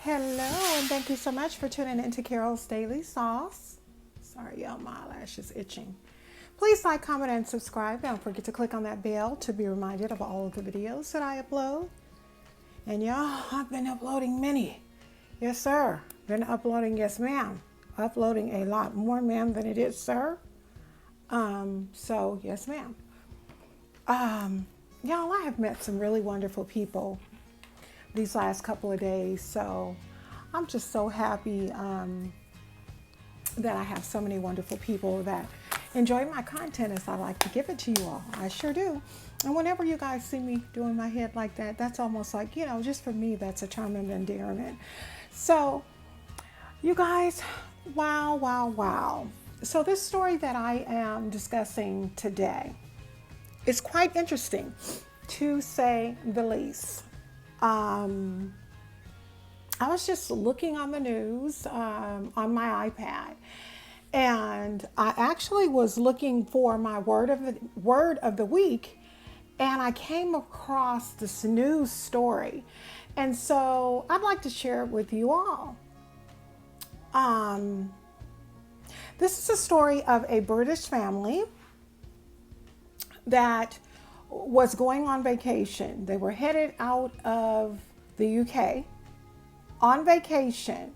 Hello, and thank you so much for tuning into Carol's Daily Sauce. Sorry, y'all, my eyelash is itching. Please like, comment, and subscribe. Don't forget to click on that bell to be reminded of all of the videos that I upload. And y'all, I've been uploading many. Yes, sir. Been uploading, yes, ma'am. Uploading a lot more, ma'am, than it is, sir. So, yes, ma'am. Y'all, I have met some really wonderful people these last couple of days, so I'm just so happy that I have so many wonderful people that enjoy my content as I like to give it to you all. I sure do. And whenever you guys see me doing my head like that, that's almost like, you know, just for me, that's a term of endearment. So you guys, wow. So this story that I am discussing today is quite interesting, to say the least. I was just looking on the news on my iPad, and I actually was looking for my word of the week, and I came across this news story, and so I'd like to share it with you all. This is a story of a British family that was going on vacation. They were headed out of the UK on vacation,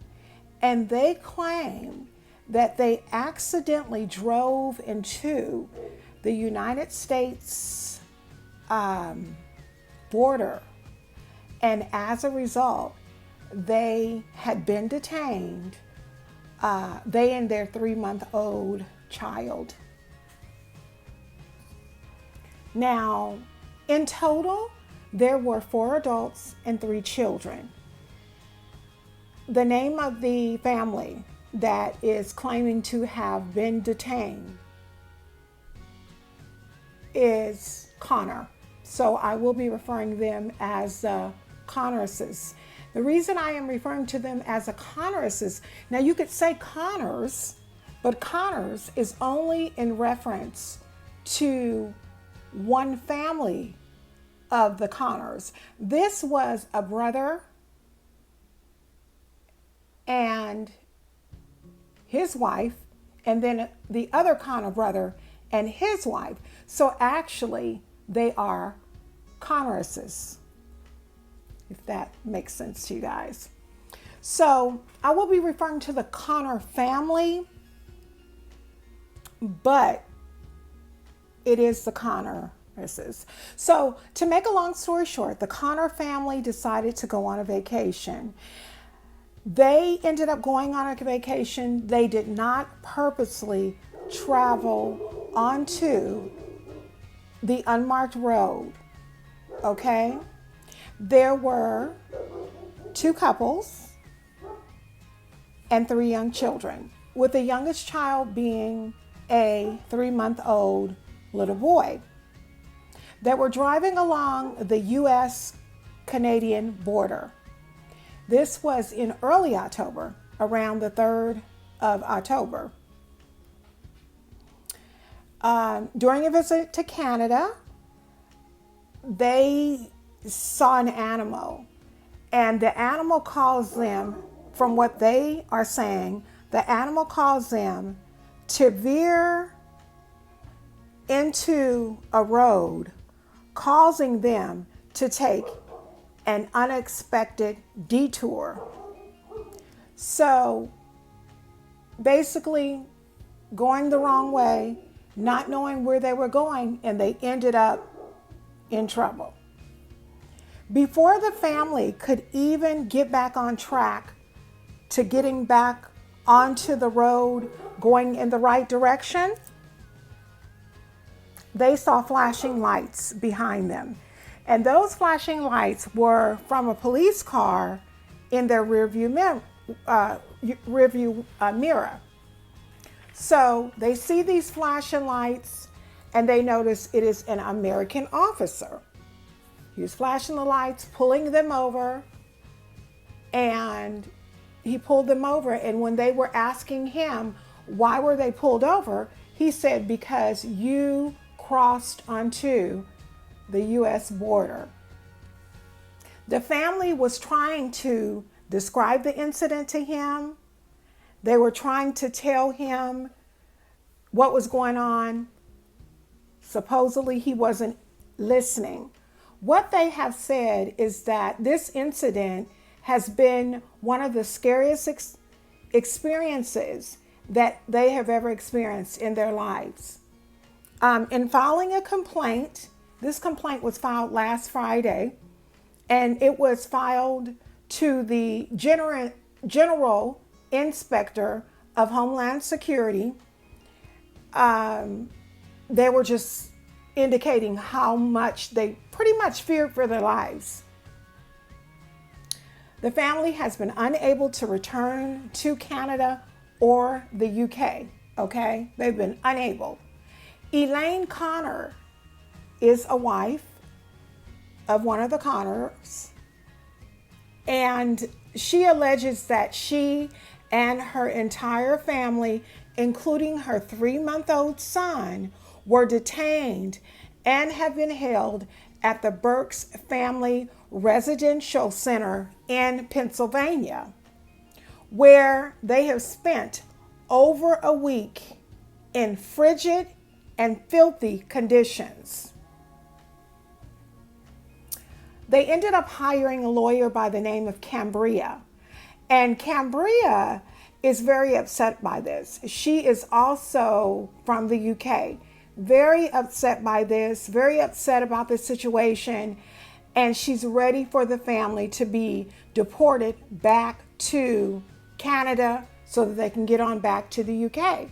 and they claim that they accidentally drove into the United States border, and as a result, they had been detained, they and their 3-month-old child. Now, in total, there were 4 adults and 3 children. The name of the family that is claiming to have been detained is Connor. So I will be referring them as Connorses. The reason I am referring to them as a Connorses, now you could say Connors, but Connors is only in reference to one family of the Connors. This was a brother and his wife, and then the other Connor brother and his wife. So actually, they are Connorses, if that makes sense to you guys. So I will be referring to the Connor family, but it is the Connorses. So to make a long story short, the Connor family decided to go on a vacation. They ended up going on a vacation. They did not purposely travel onto the unmarked road, okay? There were 2 couples and 3 young children, with the youngest child being a 3-month-old little boy. They were driving along the U.S.-Canadian border. This was in early October, around the 3rd of October. During a visit to Canada, they saw an animal, and the animal caused them, from what they are saying, the animal caused them to veer into a road, causing them to take an unexpected detour. So basically going the wrong way, not knowing where they were going, and they ended up in trouble. Before the family could even get back on track to getting back onto the road, going in the right direction, they saw flashing lights behind them. And those flashing lights were from a police car in their rearview mirror. So they see these flashing lights, and they notice it is an American officer. He was flashing the lights, pulling them over, and he pulled them over. And when they were asking him, why were they pulled over? He said, because you crossed onto the U.S. border. The family was trying to described the incident to him. They were trying to tell him what was going on. Supposedly he wasn't listening. What they have said is that this incident has been one of the scariest experiences that they have ever experienced in their lives. In filing a complaint, this complaint was filed last Friday, and it was filed to the General Inspector of Homeland Security. They were just indicating how much they pretty much feared for their lives. The family has been unable to return to Canada or the UK, okay? They've been unable. Elaine Connor is a wife of one of the Connors, and she alleges that she and her entire family, including her 3-month-old son, were detained and have been held at the Burke's Family Residential Center in Pennsylvania, where they have spent over a week in frigid and filthy conditions. They ended up hiring a lawyer by the name of Cambria, and Cambria is very upset by this. She is also from the UK, very upset by this, very upset about this situation, and she's ready for the family to be deported back to Canada so that they can get on back to the UK.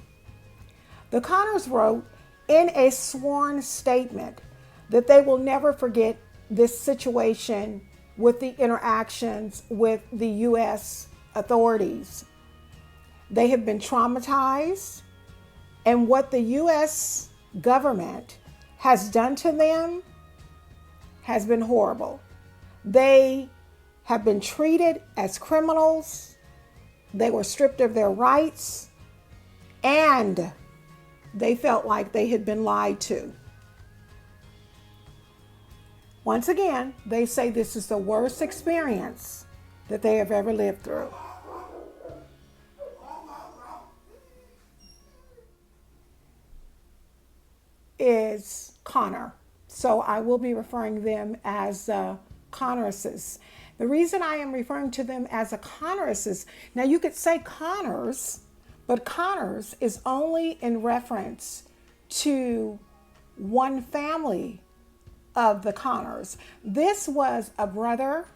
The Connors wrote in a sworn statement that they will never forget this situation with the interactions with the U.S. authorities. They have been traumatized, and what the U.S. government has done to them has been horrible. They have been treated as criminals. They were stripped of their rights, and they felt like they had been lied to. Once again, they say this is the worst experience that they have ever lived through. Is Connor. So I will be referring them as Connorses. The reason I am referring to them as a Connorses, now you could say Connors, but Connors is only in reference to one family of the Connors. This was a brother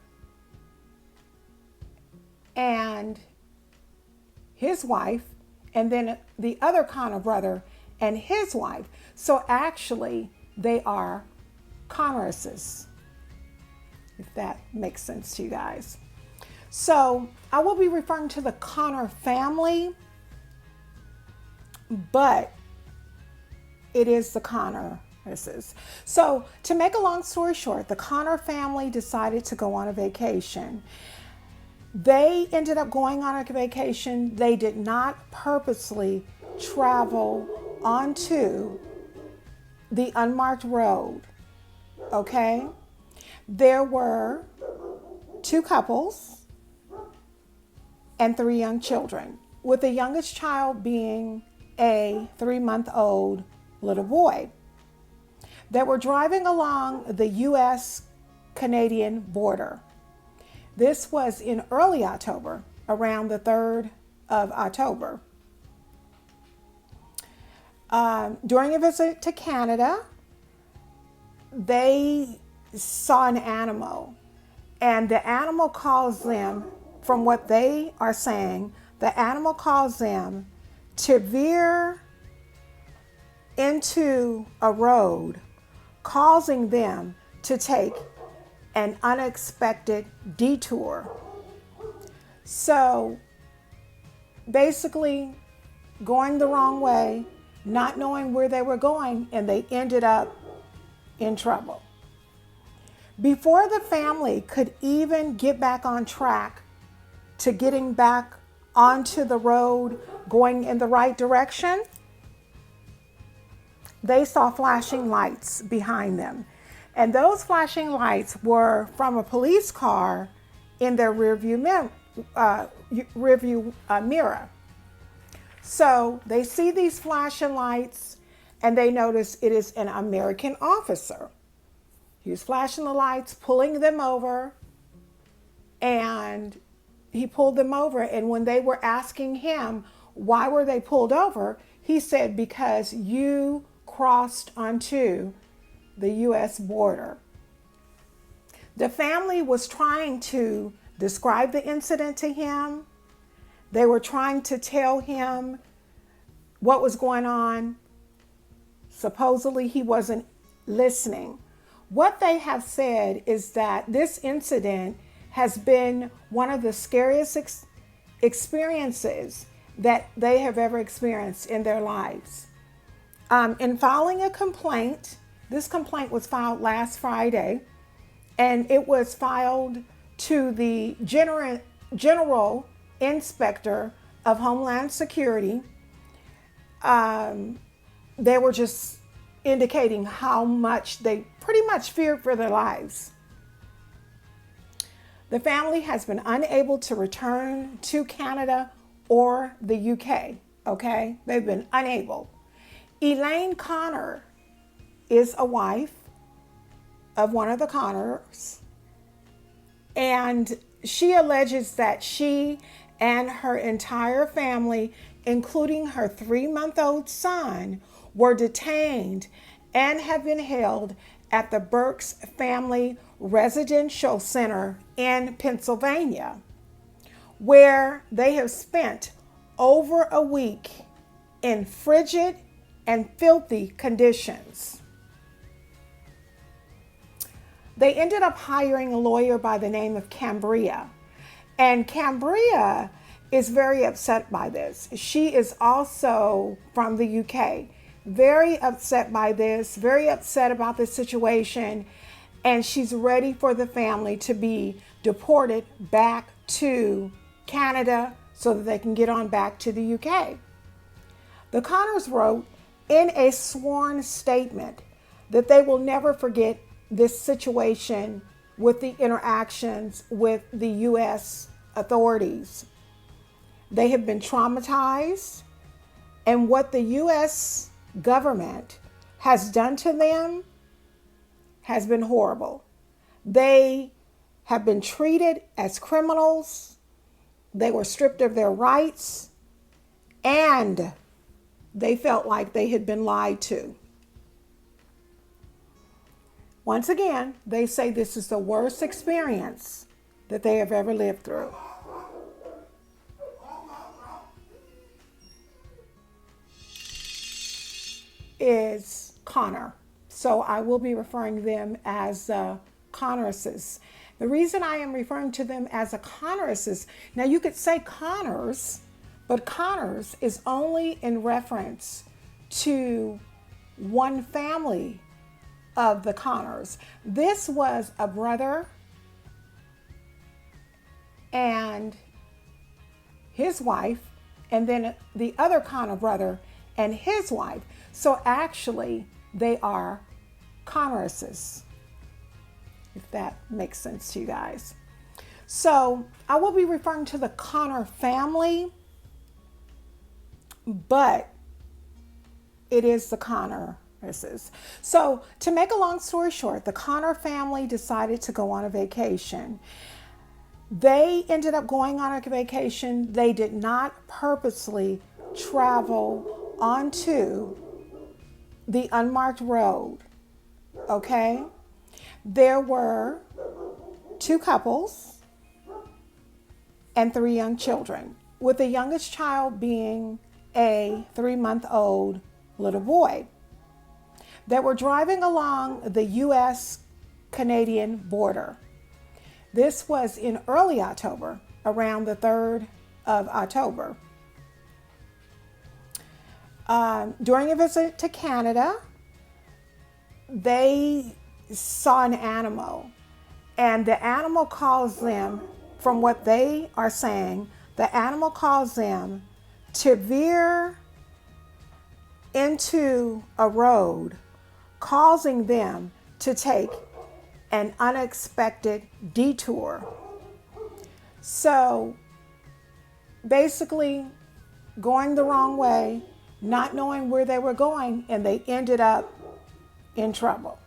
and his wife, and then the other Connor brother and his wife. So actually, they are Connorses, if that makes sense to you guys. So I will be referring to the Connor family, but it is the Connorses. So to make a long story short, the Connor family decided to go on a vacation. They ended up going on a vacation. They did not purposely travel onto the unmarked road, okay? There were 2 couples and 3 young children, with the youngest child being a 3-month-old little boy. They were driving along the U.S.-Canadian border. This was in early October, around the 3rd of October. During a visit to Canada, they saw an animal, and the animal calls them, from what they are saying, the animal calls them to veer into a road, causing them to take an unexpected detour. So basically going the wrong way, not knowing where they were going, and they ended up in trouble. Before the family could even get back on track to getting back onto the road, going in the right direction, they saw flashing lights behind them. And those flashing lights were from a police car in their rearview rearview mirror. So they see these flashing lights and they notice it is an American officer. He was flashing the lights, pulling them over, and he pulled them over. And when they were asking him, why were they pulled over? He said, because you crossed onto the U.S. border. The family was trying to describe the incident to him. They were trying to tell him what was going on. Supposedly he wasn't listening. What they have said is that this incident has been one of the scariest experiences that they have ever experienced in their lives. In filing a complaint, this complaint was filed last Friday, and it was filed to the General Inspector of Homeland Security. They were just indicating how much they pretty much feared for their lives. The family has been unable to return to Canada or the UK, okay? They've been unable. Elaine Connor is a wife of one of the Connors, and she alleges that she and her entire family, including her 3-month-old son, were detained and have been held at the Burke's Family Residential Center in Pennsylvania, where they have spent over a week in frigid and filthy conditions. They ended up hiring a lawyer by the name of Cambria, and Cambria is very upset by this. She is also from the UK, very upset by this, very upset about this situation, and she's ready for the family to be deported back to Canada so that they can get on back to the UK. The Connors wrote in a sworn statement that they will never forget this situation with the interactions with the U.S. authorities. They have been traumatized, and what the U.S. government has done to them has been horrible. They have been treated as criminals. They were stripped of their rights, and they felt like they had been lied to. Once again, they say this is the worst experience that they have ever lived through. Is Connor. So I will be referring them as Connorses. The reason I am referring to them as a Connorses, now you could say Connors, but Connors is only in reference to one family of the Connors. This was a brother and his wife, and then the other Connor brother and his wife. So actually, they are Connorses, if that makes sense to you guys. So I will be referring to the Connor family, but it is the Connorses. So to make a long story short, the Connor family decided to go on a vacation. They ended up going on a vacation. They did not purposely travel onto the unmarked road, okay? There were 2 couples and 3 young children, with the youngest child being a 3-month-old little boy. They were driving along the U.S.-Canadian border. This was in early October, around the 3rd of October. During a visit to Canada, they saw an animal, and the animal calls them, from what they are saying, the animal calls them to veer into a road, causing them to take an unexpected detour. So basically going the wrong way, not knowing where they were going, and they ended up in trouble.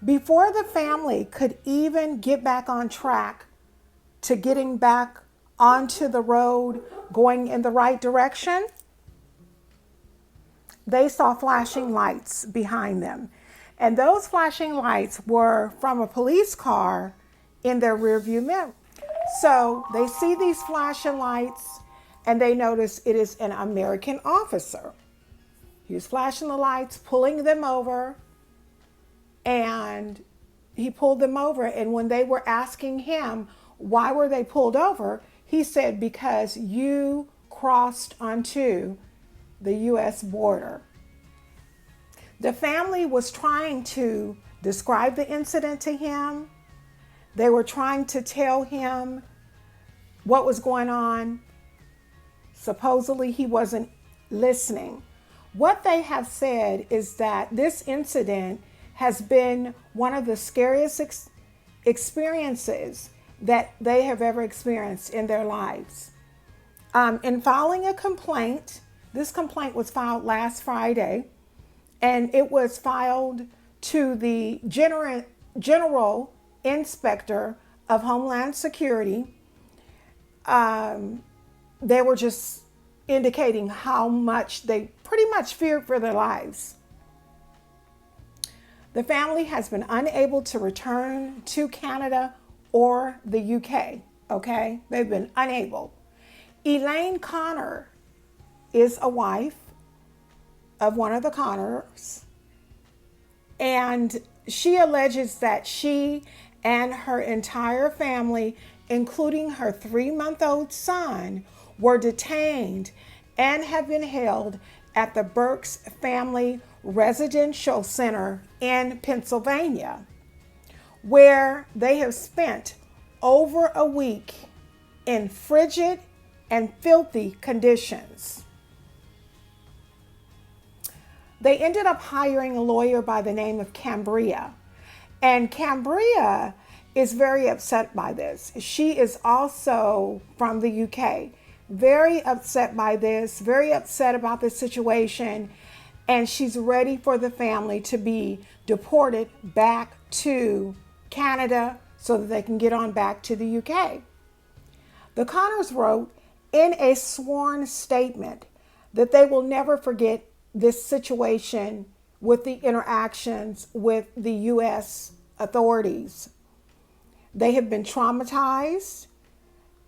Before the family could even get back on track to getting back onto the road, going in the right direction, they saw flashing lights behind them. And those flashing lights were from a police car in their rearview mirror. So they see these flashing lights and they notice it is an American officer. He was flashing the lights, pulling them over, and he pulled them over. And when they were asking him, why were they pulled over? He said, because you crossed onto the U.S. border. The family was trying to describe the incident to him. They were trying to tell him what was going on. Supposedly he wasn't listening. What they have said is that this incident has been one of the scariest experiences that they have ever experienced in their lives. In filing a complaint, this complaint was filed last Friday, and it was filed to the General Inspector of Homeland Security. They were just indicating how much they pretty much feared for their lives. The family has been unable to return to Canada or the UK, okay? They've been unable. Elaine Connor is a wife of one of the Connors, and she alleges that she and her entire family, including her 3-month-old son, were detained and have been held at the Burke's Family Residential Center in Pennsylvania, where they have spent over a week in frigid and filthy conditions. They ended up hiring a lawyer by the name of Cambria, and Cambria is very upset by this. She is also from the UK, very upset by this, very upset about this situation, and she's ready for the family to be deported back to Canada so that they can get on back to the UK. The Connors wrote in a sworn statement that they will never forget this situation with the interactions with the U.S. authorities. They have been traumatized,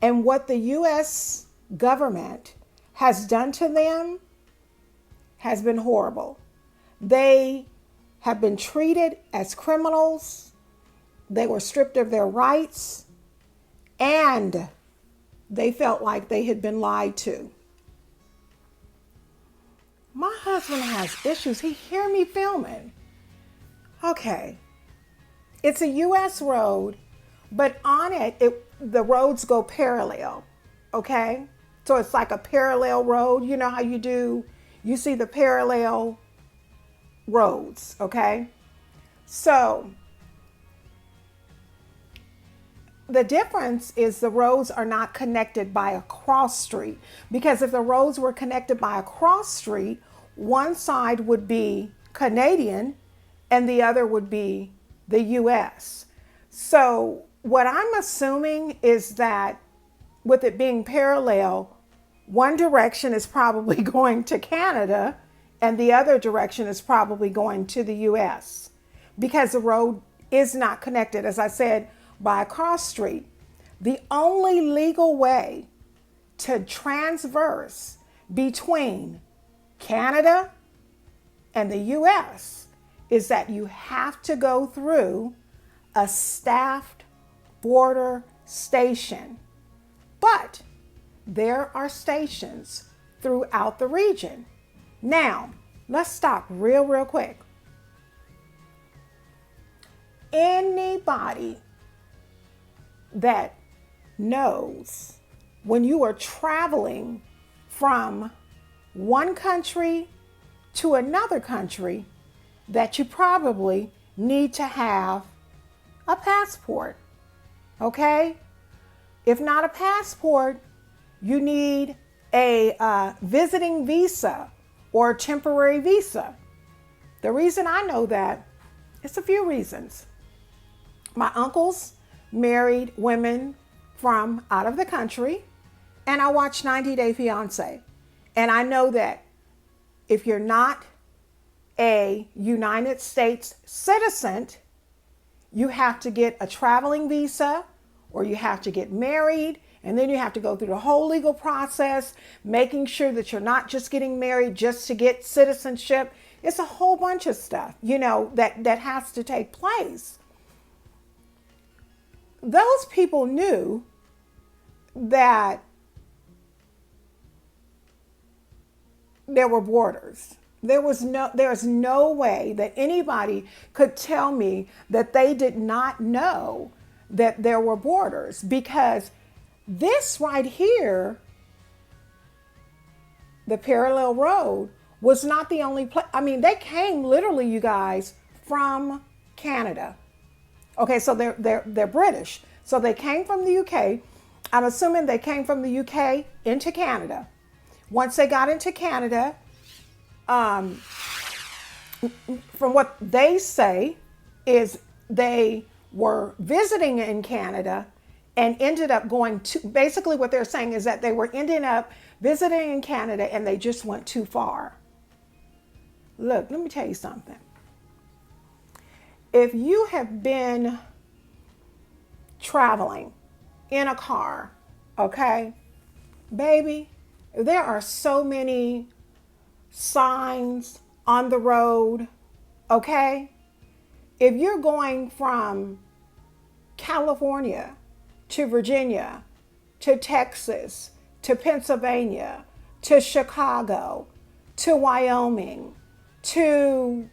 and what the U.S. government has done to them has been horrible. They have been treated as criminals. They were stripped of their rights, and they felt like they had been lied to. My husband has issues. He hear me filming. Okay. It's a U.S. road, but on it, the roads go parallel. Okay? So it's like a parallel road. You know how you see the parallel roads. Okay? So the difference is the roads are not connected by a cross street, because if the roads were connected by a cross street, one side would be Canadian and the other would be the US. So what I'm assuming is that with it being parallel, one direction is probably going to Canada and the other direction is probably going to the US, because the road is not connected, as I said, by a cross street. The only legal way to transverse between Canada and the US is that you have to go through a staffed border station. But there are stations throughout the region. Now, let's stop real quick. Anybody that knows when you are traveling from one country to another country that you probably need to have a passport, okay? If not a passport, you need a visiting visa or temporary visa. The reason I know that, it's a few reasons. My uncles married women from out of the country, and I watched 90 Day Fiancé. And I know that if you're not a United States citizen, you have to get a traveling visa, or you have to get married, and then you have to go through the whole legal process, making sure that you're not just getting married just to get citizenship. It's a whole bunch of stuff, that has to take place. Those people knew that there were borders. There's no way that anybody could tell me that they did not know that there were borders, because this right here, the parallel road, was not the only place. I mean, they came literally, you guys, from Canada. Okay, so they're British. So they came from the UK. I'm assuming they came from the UK into Canada. Once they got into Canada, from what they say is they were visiting in Canada and ended up going to, basically what they're saying is that they were ending up visiting in Canada and they just went too far. Look, let me tell you something. If you have been traveling in a car, okay, baby, there are so many signs on the road, okay? If you're going from California to Virginia to Texas to Pennsylvania to Chicago to Wyoming to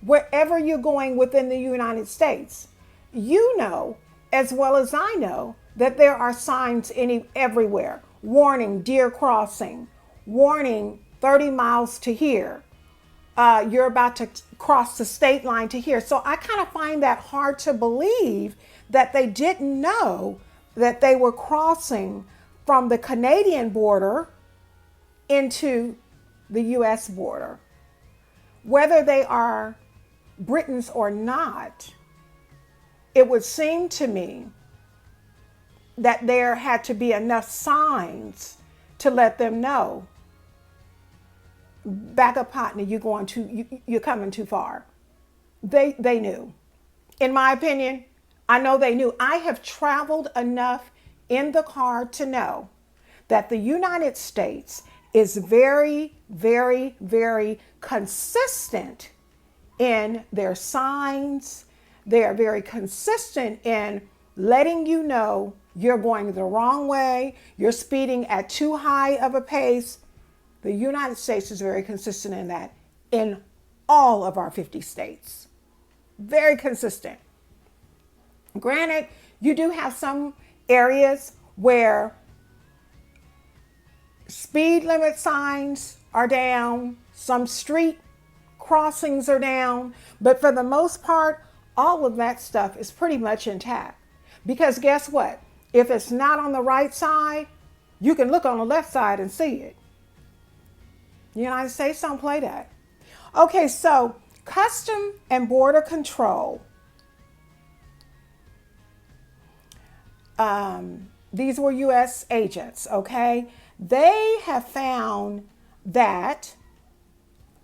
wherever you're going within the United States, you know as well as I know that there are signs everywhere. Warning, deer crossing. Warning, 30 miles to here. You're about to cross the state line to here. So I kind of find that hard to believe that they didn't know that they were crossing from the Canadian border into the US border. Whether they are Britons or not, it would seem to me that there had to be enough signs to let them know, back up, partner, you're coming too far. They knew. In my opinion, I know they knew. I have traveled enough in the car to know that the United States is very, very, very consistent in their signs. They are very consistent in letting you know you're going the wrong way, you're speeding at too high of a pace. The United States is very consistent in that, in all of our 50 states. Very consistent. Granted, you do have some areas where speed limit signs are down, some street crossings are down, but for the most part, all of that stuff is pretty much intact. Because guess what? If it's not on the right side, you can look on the left side and see it. The United States don't play that. Okay, so Custom and Border Control. These were U.S. agents, okay? They have found that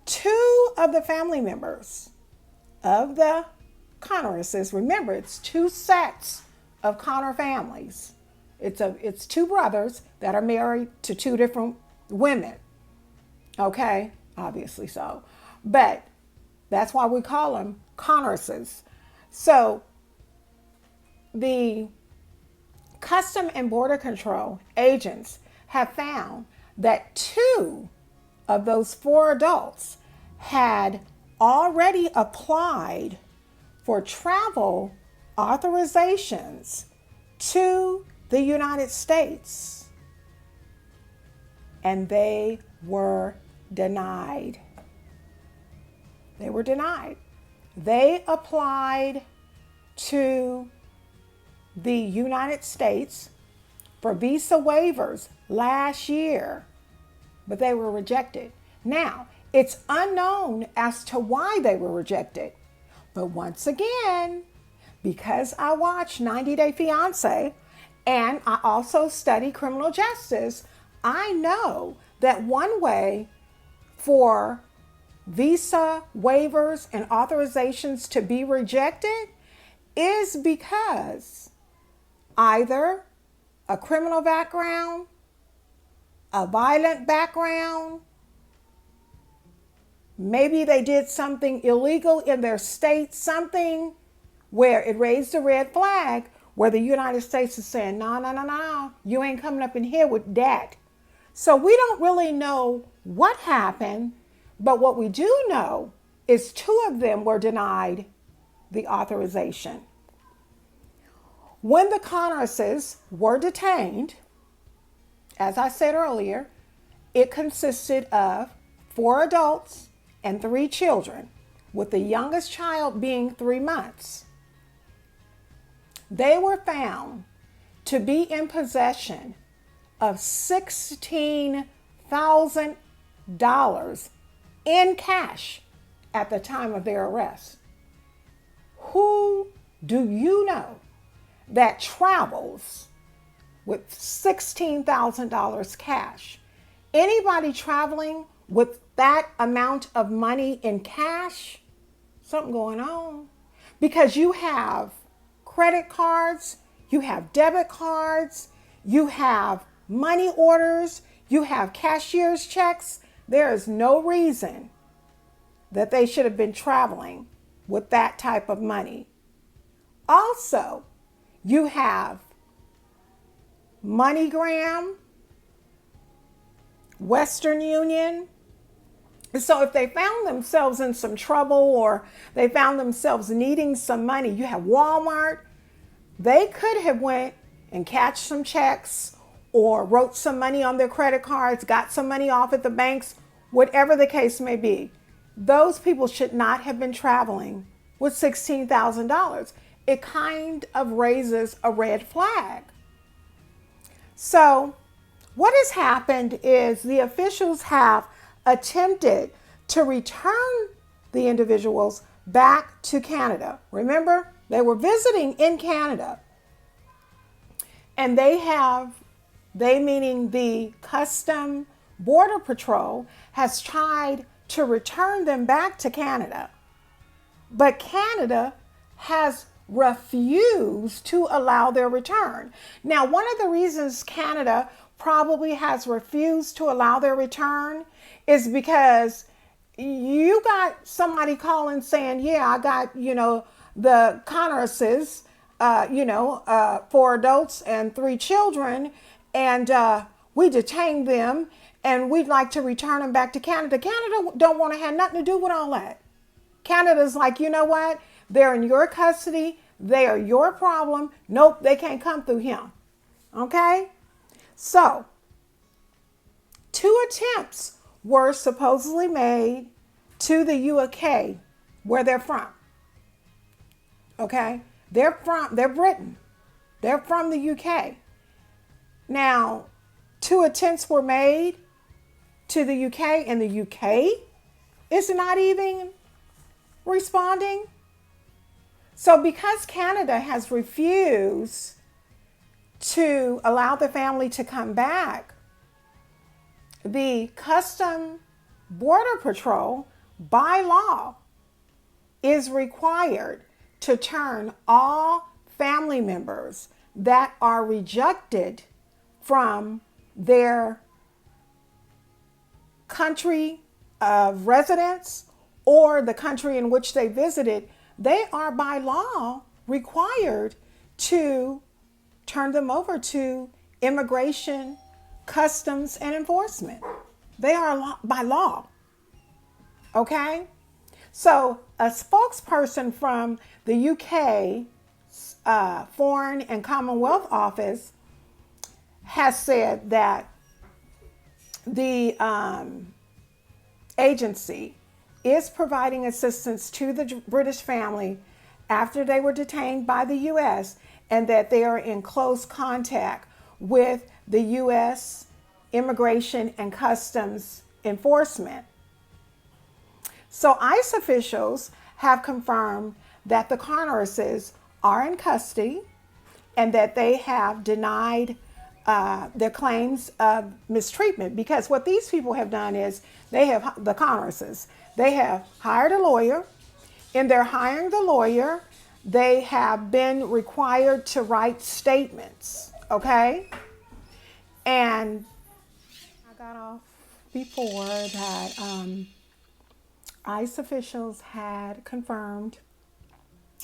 2 of the family members of the Connorses, remember, it's 2 sets of Connor families. It's 2 brothers that are married to 2 different women. Okay, obviously so. But that's why we call them Connorses. So the Custom and Border Control agents have found that 2 of those 4 adults had already applied for travel authorizations to the United States, and they were denied. They were denied. They applied to the United States for visa waivers last year, but they were rejected. Now, it's unknown as to why they were rejected. But once again, because I watch 90 Day Fiancé and I also study criminal justice, I know that one way for visa waivers and authorizations to be rejected is because either a criminal background, a violent background, maybe they did something illegal in their state, something where it raised a red flag, where the United States is saying, no, you ain't coming up in here with that. So we don't really know what happened, but what we do know is 2 of them were denied the authorization. When the Connerses were detained, as I said earlier, it consisted of 4 adults and 3 children, with the youngest child being 3 months. They were found to be in possession of $16,000 in cash at the time of their arrest. Who do you know that travels with $16,000 cash? Anybody traveling with that amount of money in cash? Something going on. Because you have credit cards, you have debit cards, you have money orders, you have cashier's checks. There is no reason that they should have been traveling with that type of money. Also, you have MoneyGram, Western Union. So if they found themselves in some trouble or they found themselves needing some money, you have Walmart. They could have went and cashed some checks or wrote some money on their credit cards, got some money off at the banks, whatever the case may be. Those people should not have been traveling with $16,000. It kind of raises a red flag. So what has happened is the officials have attempted to return the individuals back to Canada. Remember, they were visiting in Canada. And they meaning the Custom Border Patrol, has tried to return them back to Canada. But Canada has refused to allow their return. Now, one of the reasons Canada probably has refused to allow their return is because you got somebody calling saying, yeah, I got, the Connerses, 4 adults and 3 children, and we detained them and we'd like to return them back to Canada. Canada don't want to have nothing to do with all that. Canada's like, you know what? They're in your custody. They are your problem. Nope, they can't come through him. Okay? So, 2 attempts were supposedly made to the UK, where they're from. Okay? They're Britain. They're from the UK. Now, 2 attempts were made to the UK, and the UK is not even responding. So because Canada has refused to allow the family to come back, the Custom Border Patrol, by law, is required to turn all family members that are rejected from their country of residence or the country in which they visited, they are by law required to turn them over to immigration, customs, and enforcement. They are by law. Okay? So a spokesperson from the UK Foreign and Commonwealth Office has said that the agency is providing assistance to the British family after they were detained by the U.S. and that they are in close contact with the U.S. Immigration and Customs Enforcement. So ICE officials have confirmed that the Connerses are in custody and that they have denied their claims of mistreatment, because what these people have done is they have, the Connerses, they have hired a lawyer. In their hiring the lawyer, they have been required to write statements, okay? And I got off before that ICE officials had confirmed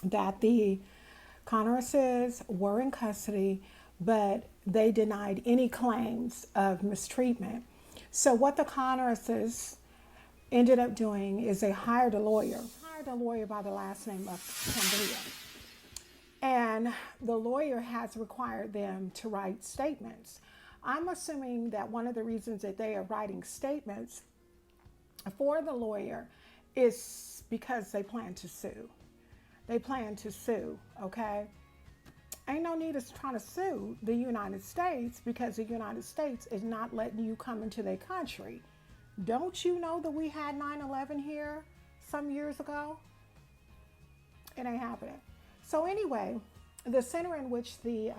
that the Connerses were in custody, but they denied any claims of mistreatment. So what the Connerses ended up doing is they hired a lawyer by the last name of Cambria. And the lawyer has required them to write statements. I'm assuming that one of the reasons that they are writing statements for the lawyer is because they plan to sue. They plan to sue, okay? Ain't no need of trying to sue the United States because the United States is not letting you come into their country. Don't you know that we had 9/11 here some years ago? It ain't happening. So anyway, the center in which the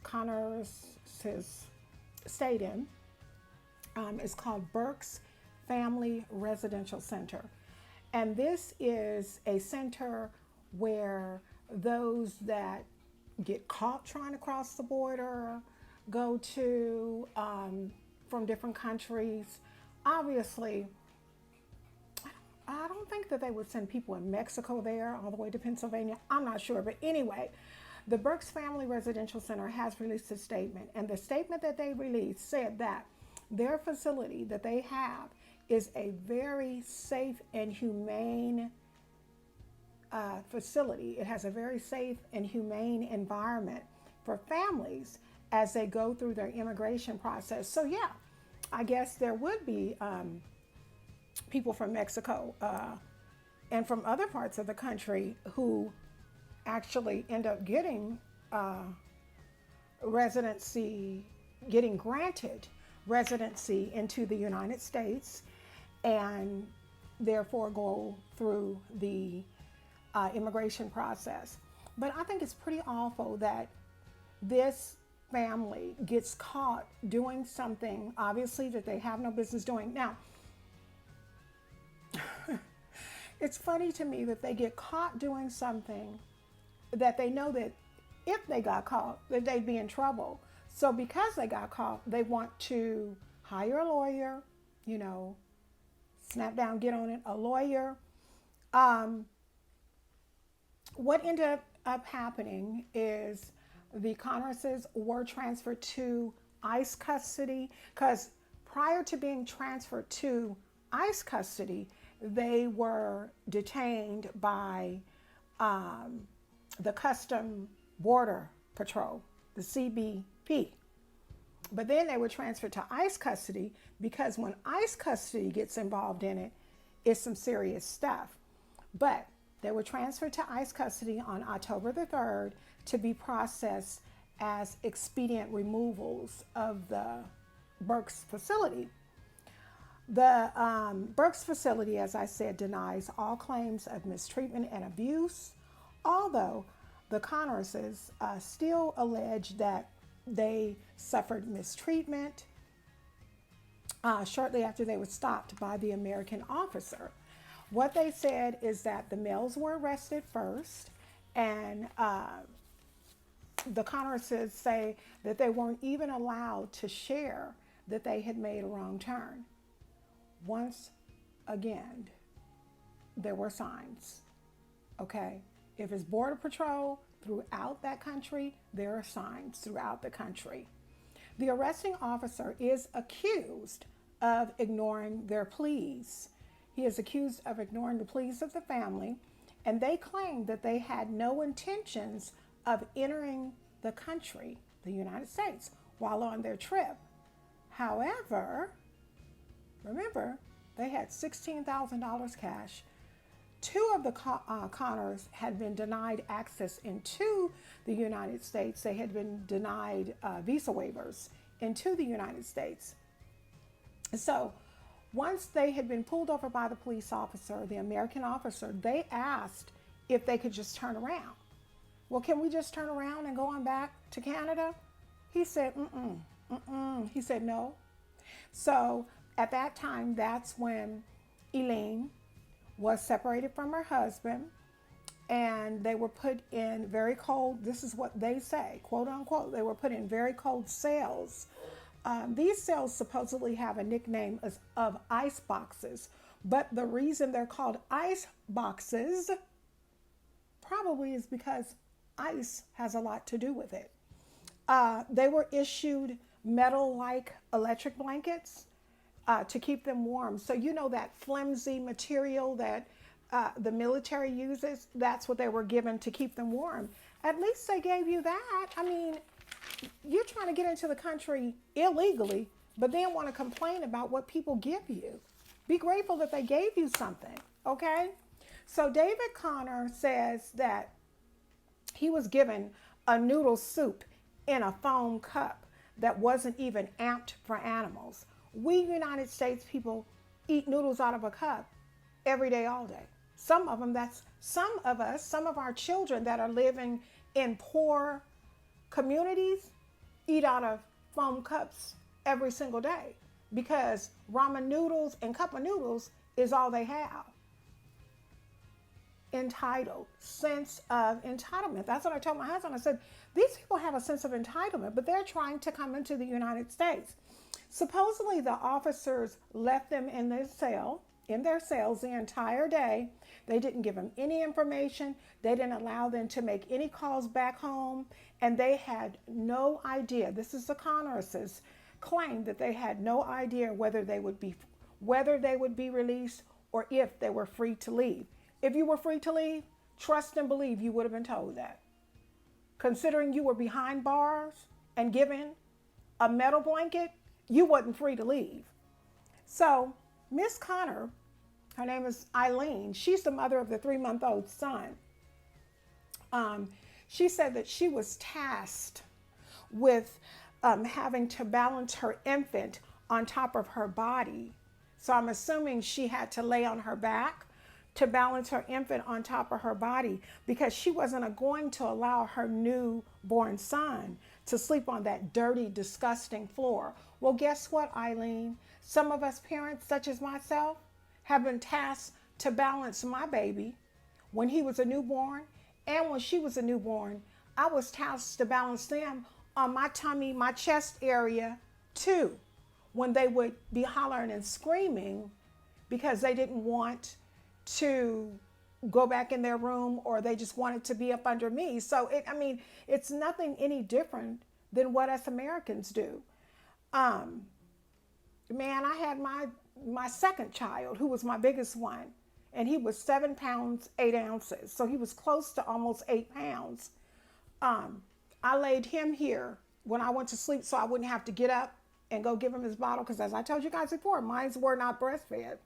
Connerses stayed in is called Burke's Family Residential Center. And this is a center where those that get caught trying to cross the border go to from different countries. Obviously, I don't think that they would send people in Mexico there all the way to Pennsylvania. I'm not sure. But anyway, the Burke's Family Residential Center has released a statement. And the statement that they released said that their facility that they have is a very safe and humane facility. It has a very safe and humane environment for families as they go through their immigration process. So yeah, I guess there would be people from Mexico and from other parts of the country who actually end up getting residency, getting granted residency into the United States, and therefore go through the immigration process. But I think it's pretty awful that this family gets caught doing something, obviously, that they have no business doing. Now, it's funny to me that they get caught doing something that they know that if they got caught, that they'd be in trouble. So because they got caught, they want to hire a lawyer, you know, snap down, get on it, a lawyer. What ended up happening is the Connerses were transferred to ICE custody, because prior to being transferred to ICE custody, they were detained by the Custom Border Patrol, the CBP. But then they were transferred to ICE custody because when ICE custody gets involved in it, it's some serious stuff. But they were transferred to ICE custody on October the 3rd to be processed as expedient removals of the Burke's facility. The Burke's facility, as I said, denies all claims of mistreatment and abuse, although the Connerses still allege that they suffered mistreatment shortly after they were stopped by the American officer. What they said is that the males were arrested first, and the Connerses say that they weren't even allowed to share that they had made a wrong turn. Once again, there were signs, okay? If it's Border Patrol throughout that country, there are signs throughout the country. The arresting officer is accused of ignoring their pleas. He is accused of ignoring the pleas of the family, and they claim that they had no intentions of entering the country, the United States, while on their trip. However, remember, they had $16,000 cash Two of the Connors had been denied access into the United States. They had been denied visa waivers into the United States. So once they had been pulled over by the police officer, the American officer, they asked if they could just turn around. Well, can we just turn around and go on back to Canada? He said, He said, no. So at that time, that's when Elaine was separated from her husband, and they were put in very cold, this is what they say, quote unquote, they were put in very cold cells. These cells supposedly have a nickname of ice boxes, but the reason they're called ice boxes probably is because ice has a lot to do with it. They were issued metal-like electric blankets to keep them warm. So you know that flimsy material that the military uses, that's what they were given to keep them warm. At least they gave you that. I mean, you're trying to get into the country illegally, but then want to complain about what people give you. Be grateful that they gave you something, okay? So David Connor says that he was given a noodle soup in a foam cup that wasn't even amped for animals. We United States people eat noodles out of a cup every day, all day. Some of our children that are living in poor communities eat out of foam cups every single day because ramen noodles and cup of noodles is all they have. Entitled, sense of entitlement. That's what I told my husband. I said, these people have a sense of entitlement, but they're trying to come into the United States. Supposedly the officers left them in their cells the entire day. They didn't give them any information. They didn't allow them to make any calls back home. And they had no idea. This is the Connors' claim that they had no idea whether they would be released or if they were free to leave. If you were free to leave, trust and believe you would have been told that. Considering you were behind bars and given a metal blanket, you wasn't free to leave. So Miss Connor, her name is Eileen, she's the mother of the 3-month-old son. She said that she was tasked with having to balance her infant on top of her body. So I'm assuming she had to lay on her back to balance her infant on top of her body because she wasn't going to allow her newborn son to sleep on that dirty, disgusting floor. Well, guess what, Eileen? Some of us parents, such as myself, have been tasked to balance my baby when he was a newborn and when she was a newborn. I was tasked to balance them on my tummy, my chest area too, when they would be hollering and screaming because they didn't want to go back in their room or they just wanted to be up under me. So it's nothing any different than what us Americans do. Man, I had my second child, who was my biggest one, and he was 7 pounds, 8 ounces. So he was close to almost 8 pounds. I laid him here when I went to sleep so I wouldn't have to get up and go give him his bottle. Because as I told you guys before, mine were not breastfed.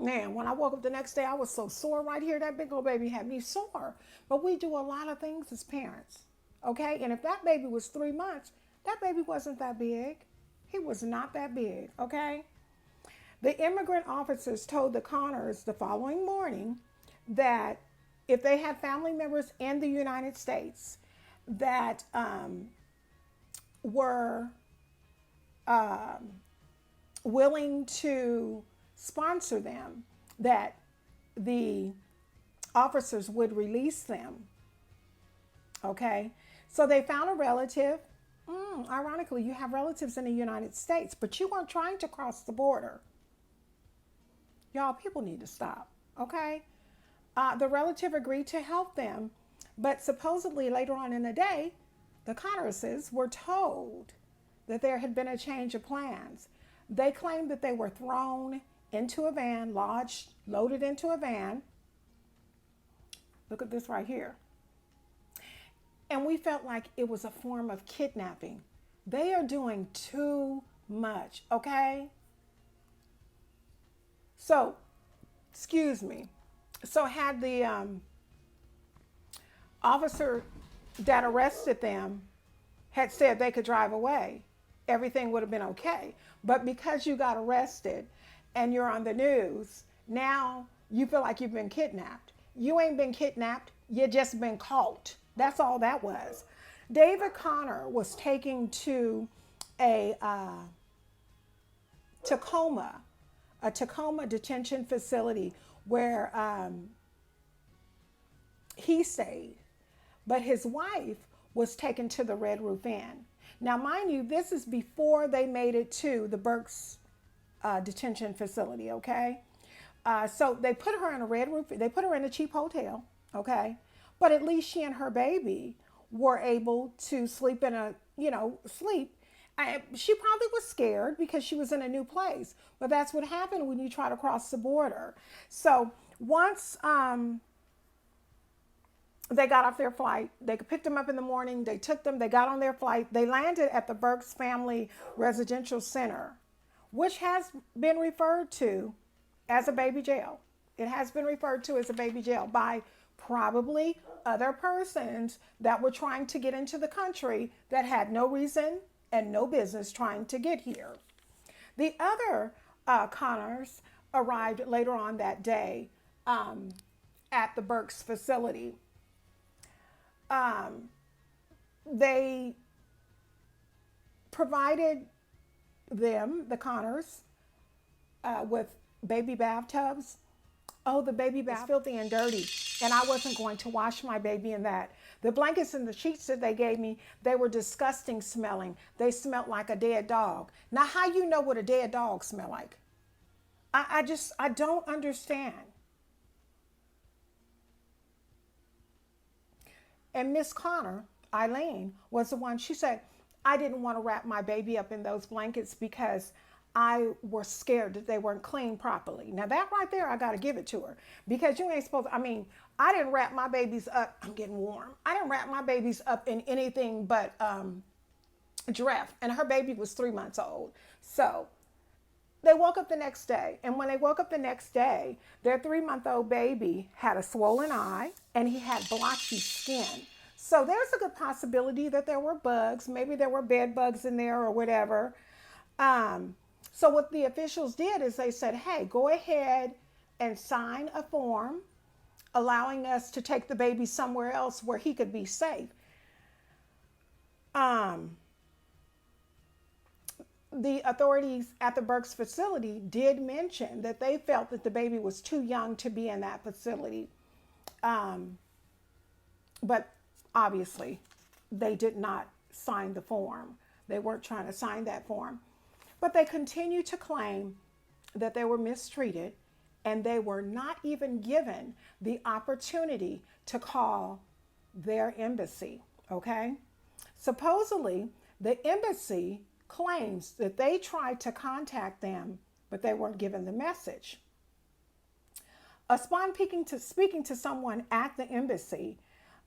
Man, when I woke up the next day, I was so sore right here. That big old baby had me sore. But we do a lot of things as parents, okay? And if that baby was 3 months, that baby wasn't that big. He was not that big, okay? The immigrant officers told the Connors the following morning that if they had family members in the United States that were willing to sponsor them, that the officers would release them. Okay, so they found a relative. Ironically, you have relatives in the United States, but you weren't trying to cross the border. Y'all, people need to stop. Okay, the relative agreed to help them, but supposedly later on in the day, the Connors were told that there had been a change of plans. They claimed that they were thrown into a van, loaded into a van. Look at this right here. And we felt like it was a form of kidnapping. They are doing too much, okay? So excuse me. So had the officer that arrested them had said they could drive away, everything would have been okay. But because you got arrested and you're on the news, now you feel like you've been kidnapped. You ain't been kidnapped, you just been caught. That's all that was. David Connor was taken to a Tacoma, a Tacoma detention facility where he stayed. But his wife was taken to the Red Roof Inn. Now, mind you, this is before they made it to the Burke's detention facility, okay? So they put her in a Red Roof, they put her in a cheap hotel, okay? But at least she and her baby were able to sleep in a, sleep. She probably was scared because she was in a new place. But that's what happened when you try to cross the border. So once they got off their flight, they picked them up in the morning, they took them, they got on their flight, they landed at the Burke's Family Residential Center, which has been referred to as a baby jail. It has been referred to as a baby jail by probably other persons that were trying to get into the country that had no reason and no business trying to get here. The other Connors arrived later on that day at the Burke's facility. They provided them, the Connors, with baby bathtubs. Oh, the baby bath was filthy and dirty, and I wasn't going to wash my baby in that. The blankets and the sheets that they gave me, they were disgusting smelling. They smelled like a dead dog. Now, how you know what a dead dog smell like? I don't understand. And Miss Connor, Eileen, was the one, she said, I didn't want to wrap my baby up in those blankets because I was scared that they weren't cleaned properly. Now that right there, I got to give it to her, because you ain't supposed to, I didn't wrap my babies up. I'm getting warm. I didn't wrap my babies up in anything but giraffe, and her baby was 3 months old. So they woke up the next day, and when they woke up the next day, their 3-month-old baby had a swollen eye and he had blotchy skin. So there's a good possibility that there were bugs. Maybe there were bed bugs in there or whatever. So what the officials did is they said, hey, go ahead and sign a form allowing us to take the baby somewhere else where he could be safe. The authorities at the Burke's facility did mention that they felt that the baby was too young to be in that facility. But obviously, they did not sign the form. They weren't trying to sign that form. But they continued to claim that they were mistreated, and they were not even given the opportunity to call their embassy, okay? Supposedly, the embassy claims that they tried to contact them, but they weren't given the message. Upon speaking to someone at the embassy,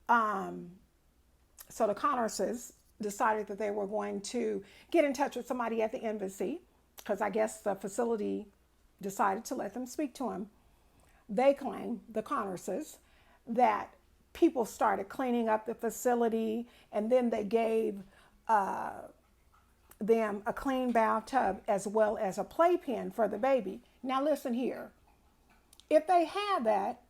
so the Connorses decided that they were going to get in touch with somebody at the embassy, because I guess the facility decided to let them speak to him. They claim, the Connorses, that people started cleaning up the facility, and then they gave them a clean bathtub as well as a playpen for the baby. Now listen here. If they had that,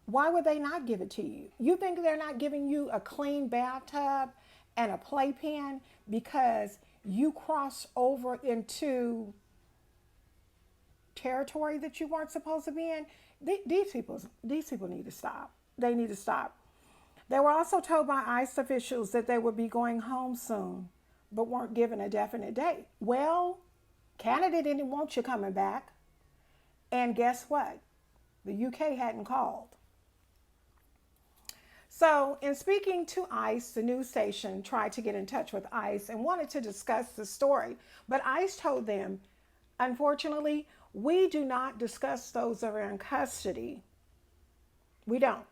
why would they not give it to you? You think they're not giving you a clean bathtub and a playpen because you crossed over into territory that you weren't supposed to be in? These people need to stop. They need to stop. They were also told by ICE officials that they would be going home soon, but weren't given a definite date. Well, Canada didn't want you coming back. And guess what? The UK hadn't called. So in speaking to ICE, the news station tried to get in touch with ICE and wanted to discuss the story. But ICE told them, unfortunately, we do not discuss those that are in custody. We don't.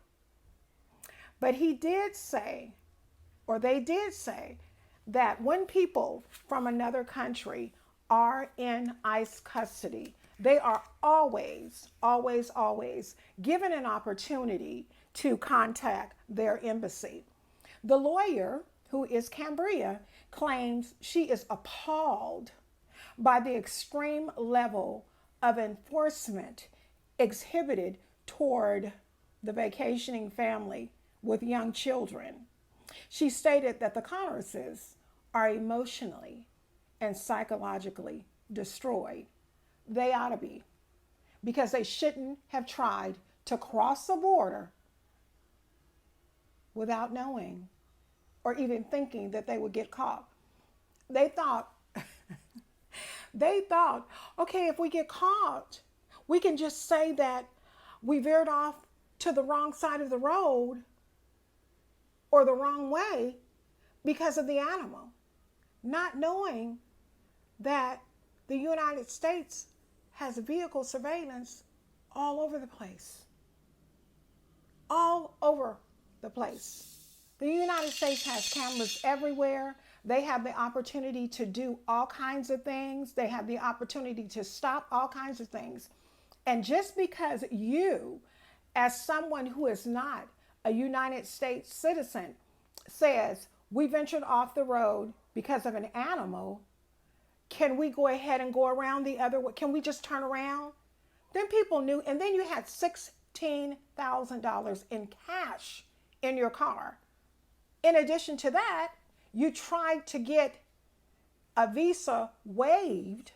But he did say, or they did say, that when people from another country are in ICE custody, they are always, always, always given an opportunity to contact their embassy. The lawyer, who is Cambria, claims she is appalled by the extreme level of enforcement exhibited toward the vacationing family with young children. She stated that the Connerses are emotionally and psychologically destroyed. They ought to be, because they shouldn't have tried to cross the border without knowing or even thinking that they would get caught. They thought, okay, if we get caught, we can just say that we veered off to the wrong side of the road or the wrong way because of the animal, not knowing that the United States has vehicle surveillance all over the place. All over the place. The United States has cameras everywhere. They have the opportunity to do all kinds of things. They have the opportunity to stop all kinds of things. And just because you, as someone who is not a United States citizen, says we ventured off the road because of an animal, can we go ahead and go around the other way? Can we just turn around? Then people knew, and then you had $16,000 in cash in your car. In addition to that, you tried to get a visa waived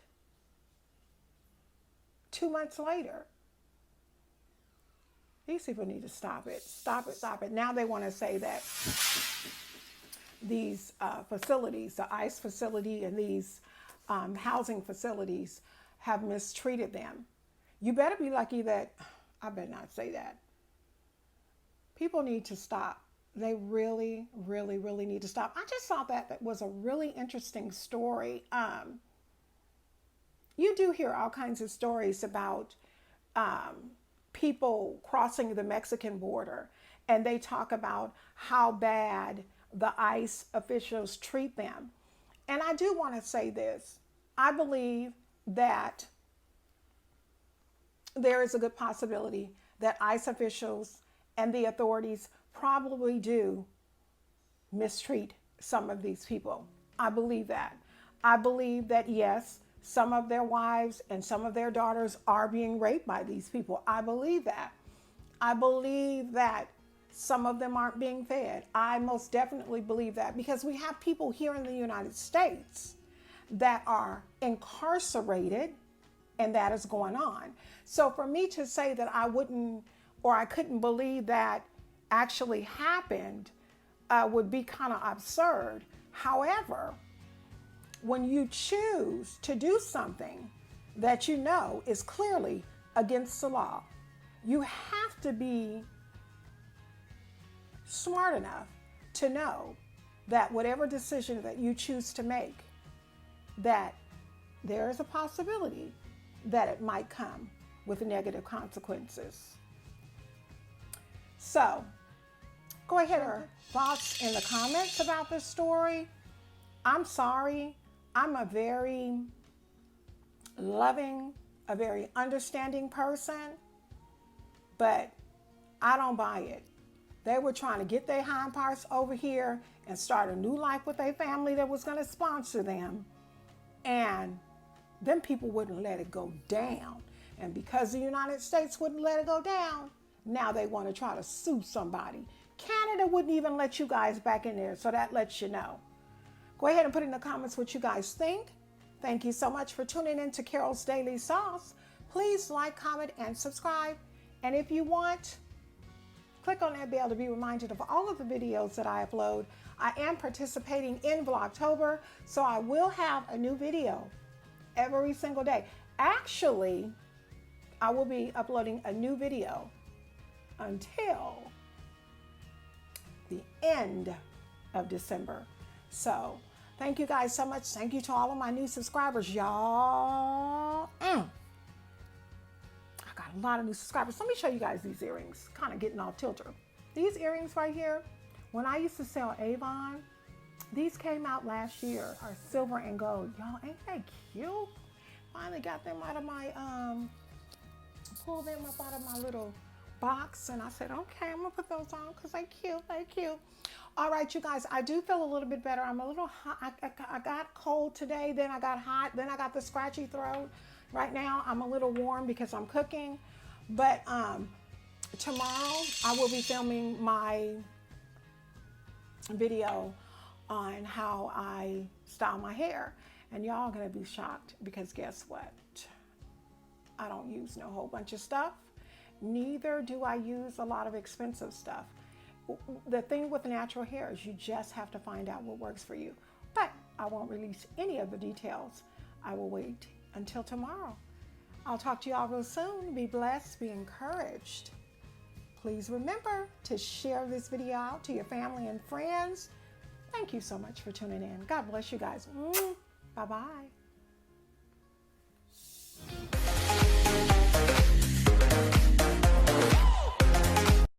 2 months later. These people need to stop it. Stop it, stop it. Now they want to say that these facilities, the ICE facility and these housing facilities, have mistreated them. You better be lucky that, I better not say that. People need to stop. They really, really, really need to stop. I just thought that was a really interesting story. You do hear all kinds of stories about people crossing the Mexican border, and they talk about how bad the ICE officials treat them. And I do want to say this. I believe that there is a good possibility that ICE officials and the authorities probably do mistreat some of these people. I believe that. I believe that, yes, some of their wives and some of their daughters are being raped by these people. I believe that. I believe that some of them aren't being fed. I most definitely believe that, because we have people here in the United States that are incarcerated, and that is going on. So for me to say that I wouldn't, or I couldn't believe that actually happened would be kind of absurd. However, when you choose to do something that you know is clearly against the law, you have to be smart enough to know that whatever decision that you choose to make, that there is a possibility that it might come with negative consequences. So go ahead and thoughts in the comments about this story. I'm sorry. I'm a very loving, a very understanding person, but I don't buy it. They were trying to get their hind parts over here and start a new life with their family that was going to sponsor them. And them people wouldn't let it go down. And because the United States wouldn't let it go down, now they want to try to sue somebody. Canada wouldn't even let you guys back in there, so that lets you know. Go ahead and put in the comments what you guys think. Thank you so much for tuning in to Carol's Daily Sauce. Please like, comment, and subscribe. And if you want, click on that bell to be reminded of all of the videos that I upload. I am participating in Vlogtober, so I will have a new video every single day. Actually, I will be uploading a new video until the end of December. So thank you guys so much. Thank you to all of my new subscribers, y'all. I got a lot of new subscribers. Let me show you guys these earrings. Kind of getting off tilter. These earrings right here, when I used to sell Avon, these came out last year, are silver and gold. Y'all, ain't they cute? finally got them out of my, pulled them up out of my little box, and I said, okay, I'm gonna put those on because they're cute, they're cute. All right, you guys, I do feel a little bit better. I'm a little hot. I got cold today, then I got hot, then I got the scratchy throat. Right now, I'm a little warm because I'm cooking. But tomorrow, I will be filming my video on how I style my hair. And y'all are gonna be shocked because guess what? I don't use no whole bunch of stuff. Neither do I use a lot of expensive stuff. The thing with natural hair is you just have to find out what works for you. But I won't release any of the details. I will wait until tomorrow. I'll talk to y'all real soon. Be blessed, be encouraged. Please remember to share this video out to your family and friends. Thank you so much for tuning in. God bless you guys. Bye-bye.